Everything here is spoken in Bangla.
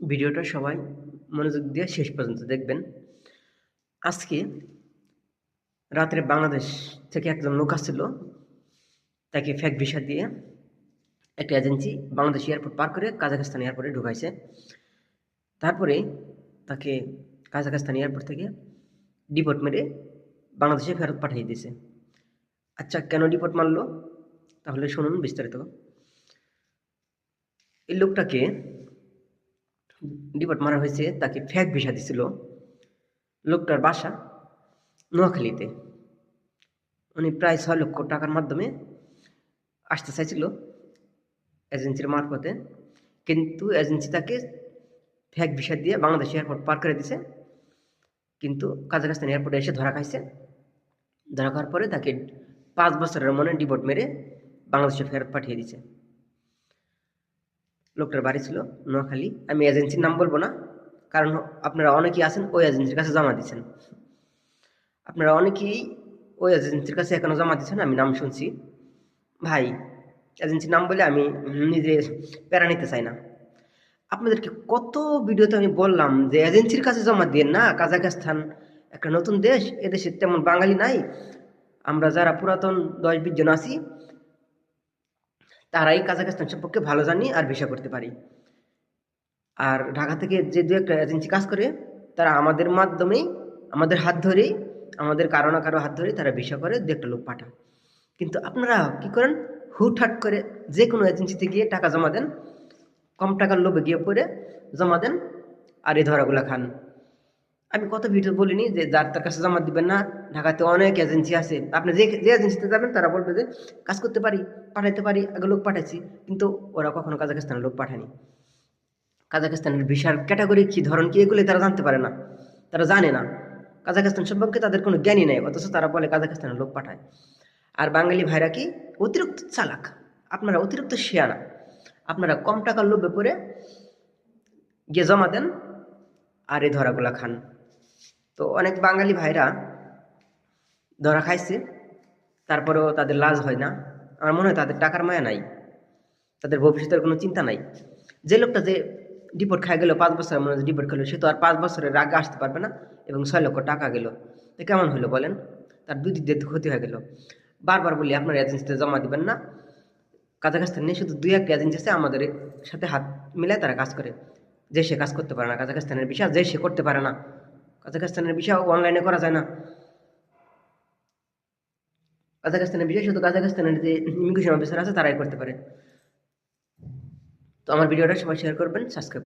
ভিডিওটা সবাই মনোযোগ দিয়ে শেষ পর্যন্ত দেখবেন। আজকে রাত্রে বাংলাদেশ থেকে একজন লোক আসছিল, তাকে ফেক ভিসা দিয়ে একটা এজেন্সি বাংলাদেশ এয়ারপোর্ট পার করে কাজাখস্তান এয়ারপোর্টে ঢুকাইছে। তারপরে তাকে কাজাখস্তান এয়ারপোর্ট থেকে ডিপোর্ট মেরে বাংলাদেশে ফেরত পাঠিয়ে দিয়েছে। আচ্ছা, কেন ডিপোর্ট মারলো? তাহলে শুনুন বিস্তারিত। এই লোকটাকে ডিপোর্ট মারা হয়েছে, তাকে ফেক ভিসা দিছিল। লোকটার বাসা নোয়াখালীতে। উনি প্রায় 6 লক্ষ টাকার মাধ্যমে আসতে চাইছিল এজেন্সির মারফতে, কিন্তু এজেন্সি তাকে ফেক ভিসা দিয়ে বাংলাদেশ এয়ারপোর্ট পার করে দিছে। কিন্তু কাজাখস্তান এয়ারপোর্টে এসে ধরা খাইছে। ধরা খাওয়ার পরে তাকে 5 বছরের মনে ডিপোর্ট মেরে বাংলাদেশে ফেরত পাঠিয়ে দিছে। লোকটার বাড়ি ছিল নোয়াখালী। আমি এজেন্সির নাম বলবো না, কারণ আপনারা অনেকেই আছেন ওই এজেন্সির কাছে জমা দিচ্ছেন। আপনারা অনেকেই ওই এজেন্সির কাছে এখনো জমা দিচ্ছেন, আমি নাম শুনছি। ভাই, এজেন্সির নাম বলে আমি নিজে প্যারা নিতে চাই না। আপনাদেরকে কত ভিডিওতে আমি বললাম যে এজেন্সির কাছে জমা দিয়ে না, কাজাখস্তান একটা নতুন দেশ, এদেশে তেমন বাঙালি নাই। আমরা যারা পুরাতন 10-20 জন আছি, তারাই কাজাখস্তান সম্পর্কে ভালো জানি আর ভিসা করতে পারি। আর ঢাকা থেকে যে দু একটা এজেন্সি কাজ করে, তারা আমাদের মাধ্যমেই, আমাদের হাত ধরেই, আমাদের কারো না কারো হাত ধরেই তারা ভিসা করে, দু একটা লোক পাঠায়। কিন্তু আপনারা কি করেন? হুটহাট করে যে কোনো এজেন্সিতে গিয়ে টাকা জমা দেন, কম টাকার লোভে গিয়ে পড়ে জমা দেন, আর এই ধরাগুলা খান। আমি কত ভিডিও বলিনি যে যার তার কাছে জমা দিবেন না। ঢাকাতে অনেক এজেন্সি আছে, আপনি যে যে এজেন্সিতে যাবেন তারা বলবে যে কাজ করতে পারি, পাঠাইতে পারি, আগে লোক পাঠাইছি, কিন্তু ওরা কখনো কাজাখস্তানের লোক পাঠায়নি। কাজাখস্তানের ভিসার ক্যাটাগরি কি, ধরন কি, এগুলি তারা জানতে পারে না, তারা জানে না। কাজাখস্তান সম্পর্কে তাদের কোনো জ্ঞানই নেই, অথচ তারা বলে কাজাখস্তানের লোক পাঠায়। আর বাঙালি ভাইরা কি অতিরিক্ত চালাক, আপনারা অতিরিক্ত শেয়ানা। আপনারা কম টাকার লোভে পড়ে গিয়ে জমা দেন আর এই ধরাগুলা খান। তো অনেক বাঙালি ভাইরা ধরা খাইছে, তারপরেও তাদের লাজ হয় না। আমার মনে হয় তাদের টাকার মায়া নাই, তাদের ভবিষ্যতের কোনো চিন্তা নাই। যে লোকটা যে ডিপোর্ট খাই গেল, 5 বছরের মনে ডিপোর্ট খেলো, সে তো আর 5 বছরের আগে আসতে পারবে না, এবং 6 লক্ষ টাকা গেল। তো কেমন হলো বলেন? তার দুই দিক দিয়ে ক্ষতি হয়ে গেল। বারবার বলি আপনার এজেন্সিতে জমা দিবেন না। কাজাখস্তান নেই, শুধু 2-1 এজেন্সি আছে আমাদের সাথে হাত মিলায় তারা কাজ করে। যে সে কাজ করতে পারে না কাজাখস্তানের ভিসা, যে সে করতে পারে না কাজাখস্তানের ভিসা, অনলাইনে করা যায় না। কাজাখস্তানের ভিসা শুধু কাজাখস্তানের যে ইমিগ্রেশন অফিসার আছে তারাই করতে পারে। তো আমার ভিডিওটা সবাই শেয়ার করবেন, সাবস্ক্রাইব